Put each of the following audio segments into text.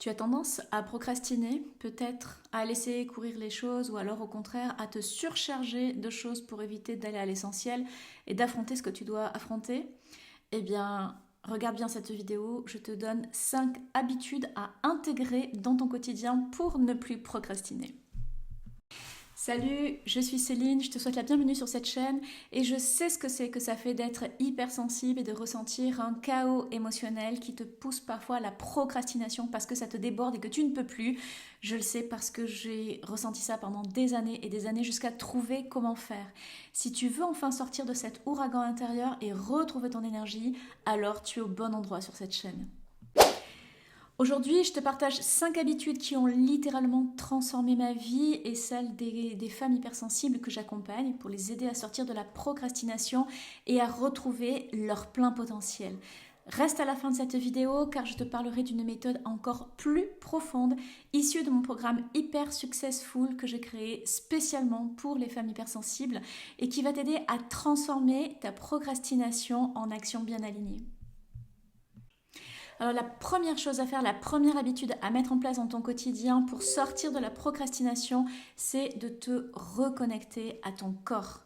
Tu as tendance à procrastiner, peut-être à laisser courir les choses ou alors au contraire à te surcharger de choses pour éviter d'aller à l'essentiel et d'affronter ce que tu dois affronter. Eh bien, regarde bien cette vidéo, je te donne 5 habitudes à intégrer dans ton quotidien pour ne plus procrastiner. Salut, je suis Céline, je te souhaite la bienvenue sur cette chaîne et je sais ce que c'est que ça fait d'être hypersensible et de ressentir un chaos émotionnel qui te pousse parfois à la procrastination parce que ça te déborde et que tu ne peux plus. Je le sais parce que j'ai ressenti ça pendant des années et des années jusqu'à trouver comment faire. Si tu veux enfin sortir de cet ouragan intérieur et retrouver ton énergie, alors tu es au bon endroit sur cette chaîne. Aujourd'hui, je te partage 5 habitudes qui ont littéralement transformé ma vie et celle des femmes hypersensibles que j'accompagne pour les aider à sortir de la procrastination et à retrouver leur plein potentiel. Reste à la fin de cette vidéo car je te parlerai d'une méthode encore plus profonde issue de mon programme Hyper Successful que j'ai créé spécialement pour les femmes hypersensibles et qui va t'aider à transformer ta procrastination en action bien alignée. Alors la première chose à faire, la première habitude à mettre en place dans ton quotidien pour sortir de la procrastination, c'est de te reconnecter à ton corps.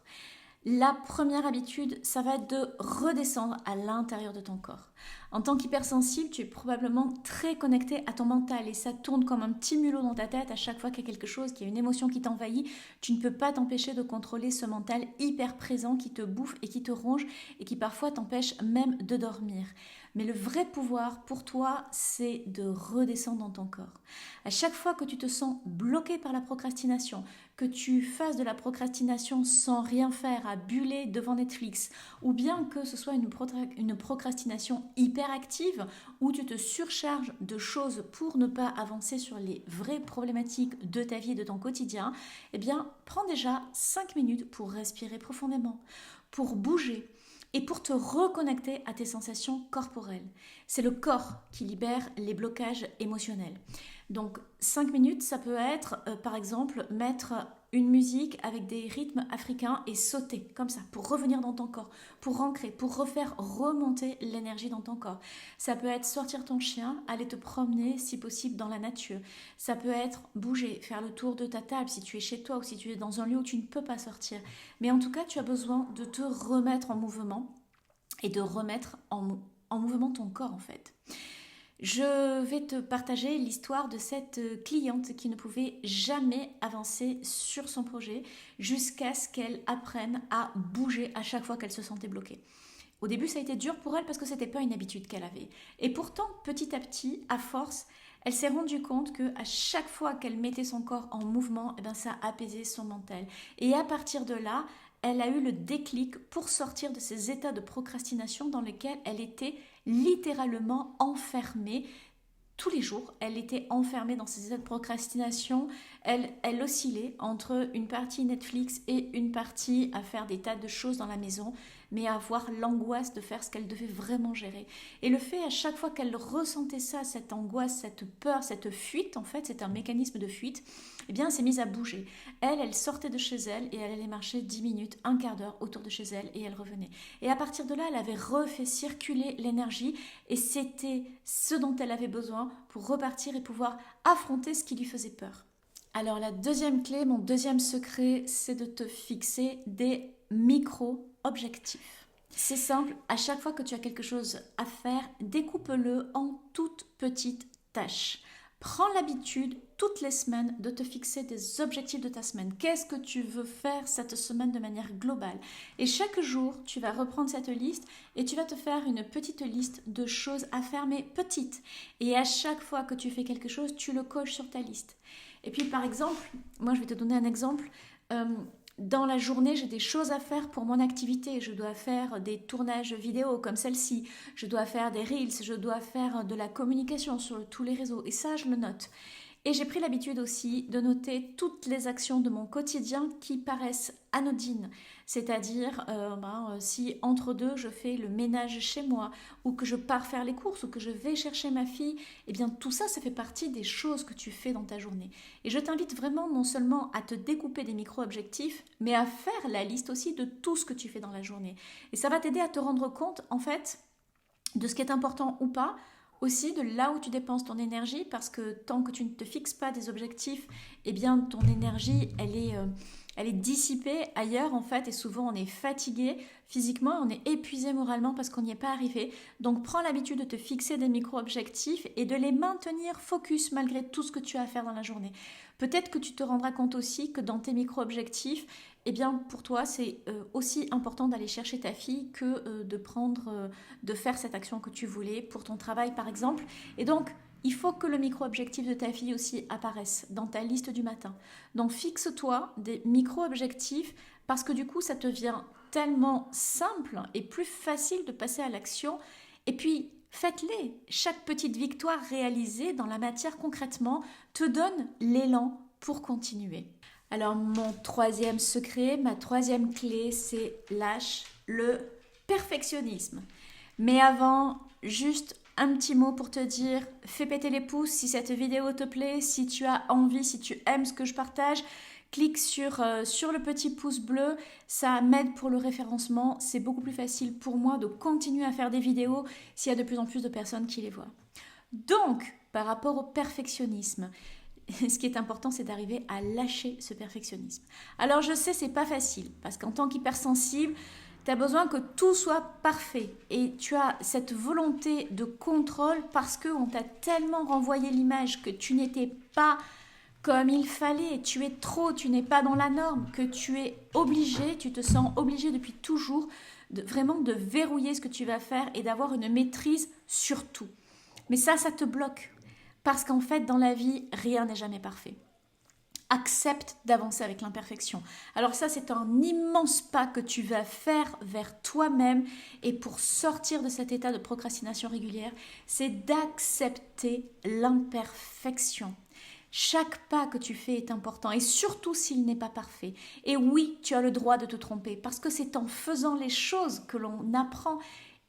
La première habitude, ça va être de redescendre à l'intérieur de ton corps. En tant qu'hypersensible, tu es probablement très connecté à ton mental et ça tourne comme un petit mulot dans ta tête à chaque fois qu'il y a quelque chose, qu'il y a une émotion qui t'envahit. Tu ne peux pas t'empêcher de contrôler ce mental hyper présent qui te bouffe et qui te ronge et qui parfois t'empêche même de dormir. Mais le vrai pouvoir pour toi, c'est de redescendre dans ton corps. À chaque fois que tu te sens bloqué par la procrastination, que tu fasses de la procrastination sans rien faire, à buller devant Netflix, ou bien que ce soit une procrastination hyperactive où tu te surcharges de choses pour ne pas avancer sur les vraies problématiques de ta vie et de ton quotidien, eh bien, prends déjà 5 minutes pour respirer profondément, pour bouger, et pour te reconnecter à tes sensations corporelles. C'est le corps qui libère les blocages émotionnels. Donc 5 minutes, ça peut être par exemple mettre une musique avec des rythmes africains et sauter comme ça pour revenir dans ton corps, pour ancrer, pour refaire remonter l'énergie dans ton corps. Ça peut être sortir ton chien, aller te promener si possible dans la nature. Ça peut être bouger, faire le tour de ta table si tu es chez toi ou si tu es dans un lieu où tu ne peux pas sortir. Mais en tout cas, tu as besoin de te remettre en mouvement et de remettre en mouvement ton corps en fait. Je vais te partager l'histoire de cette cliente qui ne pouvait jamais avancer sur son projet jusqu'à ce qu'elle apprenne à bouger à chaque fois qu'elle se sentait bloquée. Au début, ça a été dur pour elle parce que ce n'était pas une habitude qu'elle avait. Et pourtant, petit à petit, à force, elle s'est rendue compte qu'à chaque fois qu'elle mettait son corps en mouvement, eh bien, ça apaisait son mental. Et à partir de là, elle a eu le déclic pour sortir de ces états de procrastination dans lesquels elle était littéralement enfermée. Tous les jours, elle était enfermée dans ces états de procrastination. Elle oscillait entre une partie Netflix et une partie à faire des tas de choses dans la maison, mais à avoir l'angoisse de faire ce qu'elle devait vraiment gérer. Et le fait, à chaque fois qu'elle ressentait ça, cette angoisse, cette peur, cette fuite, en fait, c'est un mécanisme de fuite, eh bien, elle s'est mise à bouger. Elle sortait de chez elle et elle allait marcher 10 minutes, un quart d'heure autour de chez elle et elle revenait. Et à partir de là, elle avait refait circuler l'énergie et c'était ce dont elle avait besoin pour repartir et pouvoir affronter ce qui lui faisait peur. Alors la deuxième clé, mon deuxième secret, c'est de te fixer des micro-objectifs. C'est simple, à chaque fois que tu as quelque chose à faire, découpe-le en toutes petites tâches. Prends l'habitude toutes les semaines de te fixer des objectifs de ta semaine. Qu'est-ce que tu veux faire cette semaine de manière globale? Et chaque jour, tu vas reprendre cette liste et tu vas te faire une petite liste de choses à faire, mais petites. Et à chaque fois que tu fais quelque chose, tu le coches sur ta liste. Et puis par exemple, moi je vais te donner un exemple. Dans la journée, j'ai des choses à faire pour mon activité. Je dois faire des tournages vidéo comme celle-ci. Je dois faire des reels. Je dois faire de la communication sur tous les réseaux. Et ça, je le note. Et j'ai pris l'habitude aussi de noter toutes les actions de mon quotidien qui paraissent anodines. C'est-à-dire, si entre deux, je fais le ménage chez moi, ou que je pars faire les courses, ou que je vais chercher ma fille, eh bien tout ça, ça fait partie des choses que tu fais dans ta journée. Et je t'invite vraiment non seulement à te découper des micro-objectifs, mais à faire la liste aussi de tout ce que tu fais dans la journée. Et ça va t'aider à te rendre compte, en fait, de ce qui est important ou pas, aussi de là où tu dépenses ton énergie, parce que tant que tu ne te fixes pas des objectifs, eh bien ton énergie, elle est dissipée ailleurs en fait, et souvent on est fatigué physiquement, on est épuisé moralement parce qu'on n'y est pas arrivé. Donc prends l'habitude de te fixer des micro-objectifs et de les maintenir focus malgré tout ce que tu as à faire dans la journée. Peut-être que tu te rendras compte aussi que dans tes micro-objectifs, eh bien pour toi c'est aussi important d'aller chercher ta fille que de faire cette action que tu voulais pour ton travail par exemple. Et donc il faut que le micro-objectif de ta fille aussi apparaisse dans ta liste du matin. Donc fixe-toi des micro-objectifs parce que du coup ça te vient tellement simple et plus facile de passer à l'action. Et puis faites-les. Chaque petite victoire réalisée dans la matière concrètement te donne l'élan pour continuer. Alors mon troisième secret, ma troisième clé, c'est lâche le perfectionnisme. Mais avant, juste un petit mot pour te dire, fais péter les pouces si cette vidéo te plaît, si tu as envie, si tu aimes ce que je partage, clique sur le petit pouce bleu, ça m'aide pour le référencement, c'est beaucoup plus facile pour moi de continuer à faire des vidéos s'il y a de plus en plus de personnes qui les voient. Donc, par rapport au perfectionnisme, ce qui est important, c'est d'arriver à lâcher ce perfectionnisme. Alors je sais, c'est pas facile, parce qu'en tant qu'hypersensible, tu as besoin que tout soit parfait et tu as cette volonté de contrôle parce qu'on t'a tellement renvoyé l'image que tu n'étais pas comme il fallait, tu es trop, tu n'es pas dans la norme, que tu es obligé, tu te sens obligé depuis toujours vraiment de verrouiller ce que tu vas faire et d'avoir une maîtrise sur tout. Mais ça te bloque parce qu'en fait dans la vie, rien n'est jamais parfait. Accepte d'avancer avec l'imperfection. Alors ça, c'est un immense pas que tu vas faire vers toi-même et pour sortir de cet état de procrastination régulière, c'est d'accepter l'imperfection. Chaque pas que tu fais est important et surtout s'il n'est pas parfait. Et oui, tu as le droit de te tromper parce que c'est en faisant les choses que l'on apprend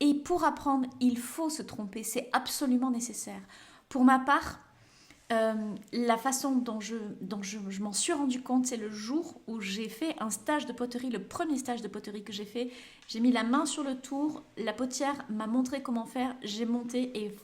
et pour apprendre, il faut se tromper. C'est absolument nécessaire. Pour ma part, la façon dont je m'en suis rendu compte, c'est le jour où j'ai fait un stage de poterie, le premier stage de poterie que j'ai fait. J'ai mis la main sur le tour, la potière m'a montré comment faire, j'ai monté et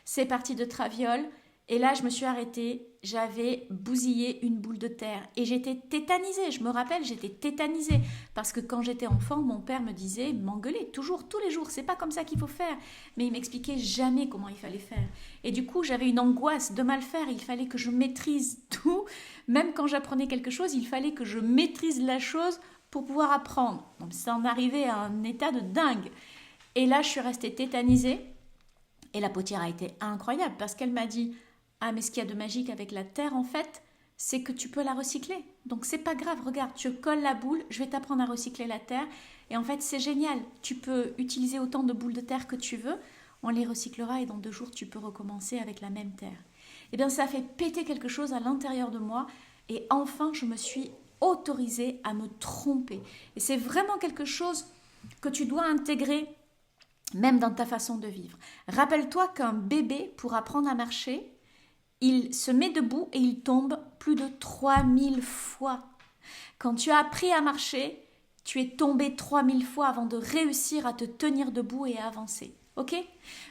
c'est parti de traviole. Et là, je me suis arrêtée, j'avais bousillé une boule de terre et j'étais tétanisée. Je me rappelle, j'étais tétanisée parce que quand j'étais enfant, mon père me disait, m'engueulait toujours, tous les jours, c'est pas comme ça qu'il faut faire. Mais il m'expliquait jamais comment il fallait faire. Et du coup, j'avais une angoisse de mal faire. Il fallait que je maîtrise tout. Même quand j'apprenais quelque chose, il fallait que je maîtrise la chose pour pouvoir apprendre. Donc ça en arrivait à un état de dingue. Et là, je suis restée tétanisée et la potière a été incroyable parce qu'elle m'a dit, ah, mais ce qu'il y a de magique avec la terre, en fait, c'est que tu peux la recycler. Donc, c'est pas grave. Regarde, tu colles la boule, je vais t'apprendre à recycler la terre. Et en fait, c'est génial. Tu peux utiliser autant de boules de terre que tu veux. On les recyclera et dans 2 jours, tu peux recommencer avec la même terre. Eh bien, ça a fait péter quelque chose à l'intérieur de moi. Et enfin, je me suis autorisée à me tromper. Et c'est vraiment quelque chose que tu dois intégrer même dans ta façon de vivre. Rappelle-toi qu'un bébé, pour apprendre à marcher, il se met debout et il tombe plus de 3000 fois. Quand tu as appris à marcher, tu es tombé 3000 fois avant de réussir à te tenir debout et à avancer. Ok ?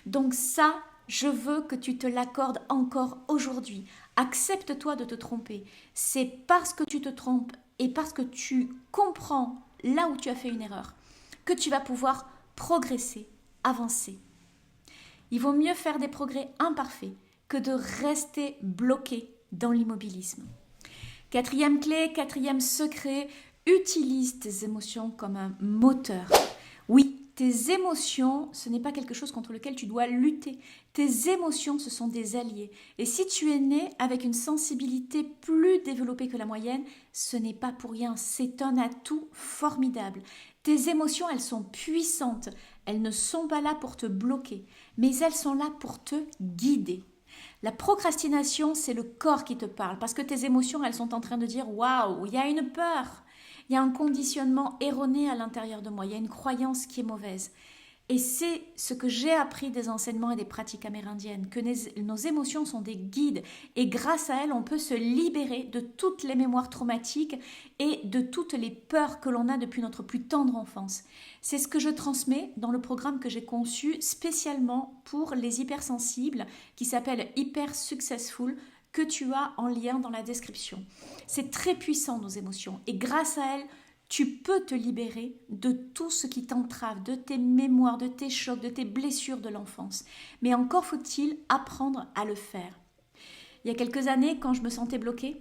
Donc ça, je veux que tu te l'accordes encore aujourd'hui. Accepte-toi de te tromper. C'est parce que tu te trompes et parce que tu comprends là où tu as fait une erreur que tu vas pouvoir progresser, avancer. Il vaut mieux faire des progrès imparfaits que de rester bloqué dans l'immobilisme. 4e clé, 4e secret, utilise tes émotions comme un moteur. Oui, tes émotions, ce n'est pas quelque chose contre lequel tu dois lutter. Tes émotions, ce sont des alliés. Et si tu es né avec une sensibilité plus développée que la moyenne, ce n'est pas pour rien. C'est un atout formidable. Tes émotions, elles sont puissantes. Elles ne sont pas là pour te bloquer, mais elles sont là pour te guider. La procrastination, c'est le corps qui te parle parce que tes émotions, elles sont en train de dire « Waouh, il y a une peur, il y a un conditionnement erroné à l'intérieur de moi, il y a une croyance qui est mauvaise. » Et c'est ce que j'ai appris des enseignements et des pratiques amérindiennes, que nos émotions sont des guides et grâce à elles, on peut se libérer de toutes les mémoires traumatiques et de toutes les peurs que l'on a depuis notre plus tendre enfance. C'est ce que je transmets dans le programme que j'ai conçu spécialement pour les hypersensibles qui s'appelle Hyper Successful, que tu as en lien dans la description. C'est très puissant nos émotions et grâce à elles, tu peux te libérer de tout ce qui t'entrave, de tes mémoires, de tes chocs, de tes blessures de l'enfance. Mais encore faut-il apprendre à le faire. Il y a quelques années, quand je me sentais bloquée,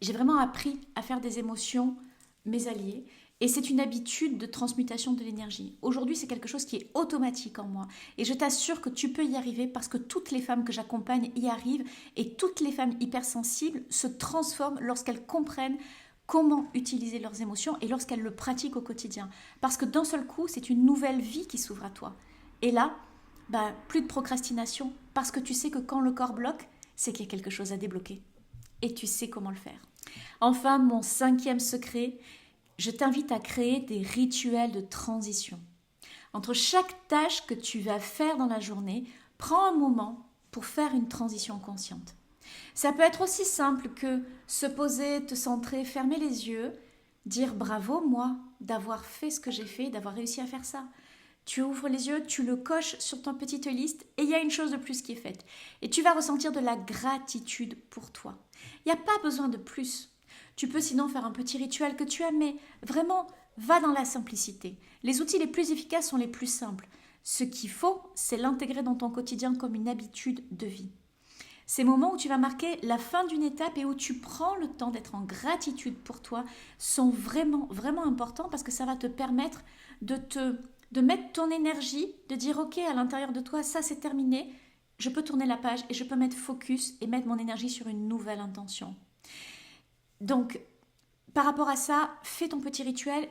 j'ai vraiment appris à faire des émotions mes alliés. Et c'est une habitude de transmutation de l'énergie. Aujourd'hui, c'est quelque chose qui est automatique en moi. Et je t'assure que tu peux y arriver parce que toutes les femmes que j'accompagne y arrivent et toutes les femmes hypersensibles se transforment lorsqu'elles comprennent comment utiliser leurs émotions et lorsqu'elles le pratiquent au quotidien. Parce que d'un seul coup, c'est une nouvelle vie qui s'ouvre à toi. Et là, plus de procrastination, parce que tu sais que quand le corps bloque, c'est qu'il y a quelque chose à débloquer. Et tu sais comment le faire. Enfin, mon 5e secret, je t'invite à créer des rituels de transition. Entre chaque tâche que tu vas faire dans la journée, prends un moment pour faire une transition consciente. Ça peut être aussi simple que se poser, te centrer, fermer les yeux, dire bravo moi d'avoir fait ce que j'ai fait, d'avoir réussi à faire ça. Tu ouvres les yeux, tu le coches sur ta petite liste et il y a une chose de plus qui est faite. Et tu vas ressentir de la gratitude pour toi. Il n'y a pas besoin de plus. Tu peux sinon faire un petit rituel que tu aimes, mais vraiment, va dans la simplicité. Les outils les plus efficaces sont les plus simples. Ce qu'il faut, c'est l'intégrer dans ton quotidien comme une habitude de vie. Ces moments où tu vas marquer la fin d'une étape et où tu prends le temps d'être en gratitude pour toi sont vraiment, vraiment importants parce que ça va te permettre de mettre ton énergie, de dire ok, à l'intérieur de toi, ça c'est terminé, je peux tourner la page et je peux mettre focus et mettre mon énergie sur une nouvelle intention. Donc, par rapport à ça, fais ton petit rituel,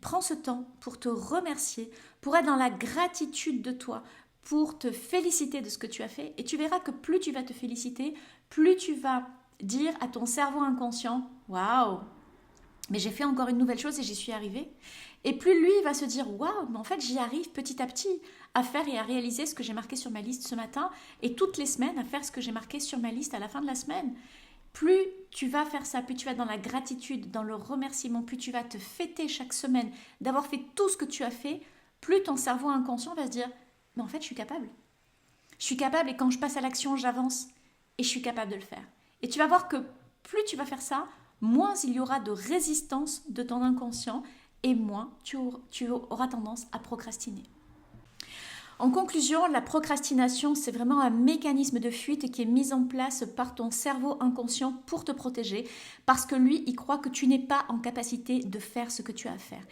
prends ce temps pour te remercier, pour être dans la gratitude de toi, pour te féliciter de ce que tu as fait. Et tu verras que plus tu vas te féliciter, plus tu vas dire à ton cerveau inconscient « Waouh, mais j'ai fait encore une nouvelle chose et j'y suis arrivée ». Et plus lui va se dire « Waouh, mais en fait j'y arrive petit à petit à faire et à réaliser ce que j'ai marqué sur ma liste ce matin et toutes les semaines à faire ce que j'ai marqué sur ma liste à la fin de la semaine ». Plus tu vas faire ça, plus tu vas être dans la gratitude, dans le remerciement, plus tu vas te fêter chaque semaine d'avoir fait tout ce que tu as fait, plus ton cerveau inconscient va se dire « Mais en fait, je suis capable. Je suis capable et quand je passe à l'action, j'avance et je suis capable de le faire. » Et tu vas voir que plus tu vas faire ça, moins il y aura de résistance de ton inconscient et moins tu auras tendance à procrastiner. En conclusion, la procrastination, c'est vraiment un mécanisme de fuite qui est mis en place par ton cerveau inconscient pour te protéger parce que lui, il croit que tu n'es pas en capacité de faire ce que tu as à faire.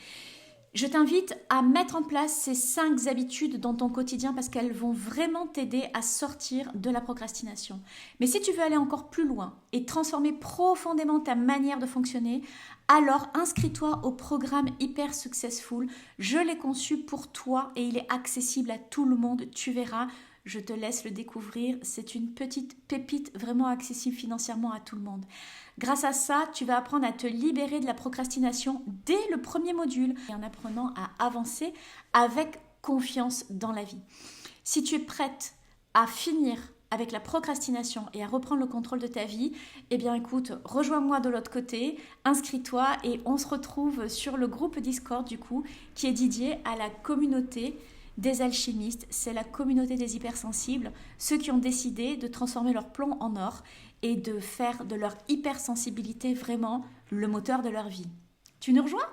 Je t'invite à mettre en place ces 5 habitudes dans ton quotidien parce qu'elles vont vraiment t'aider à sortir de la procrastination. Mais si tu veux aller encore plus loin et transformer profondément ta manière de fonctionner, alors inscris-toi au programme Hyper Successful. Je l'ai conçu pour toi et il est accessible à tout le monde. Tu verras, je te laisse le découvrir. C'est une petite pépite vraiment accessible financièrement à tout le monde. Grâce à ça, tu vas apprendre à te libérer de la procrastination dès le premier module et en apprenant à avancer avec confiance dans la vie. Si tu es prête à finir avec la procrastination et à reprendre le contrôle de ta vie, eh bien écoute, rejoins-moi de l'autre côté, inscris-toi et on se retrouve sur le groupe Discord du coup qui est dédié à la communauté des alchimistes. C'est la communauté des hypersensibles, ceux qui ont décidé de transformer leur plomb en or et de faire de leur hypersensibilité vraiment le moteur de leur vie. Tu nous rejoins ?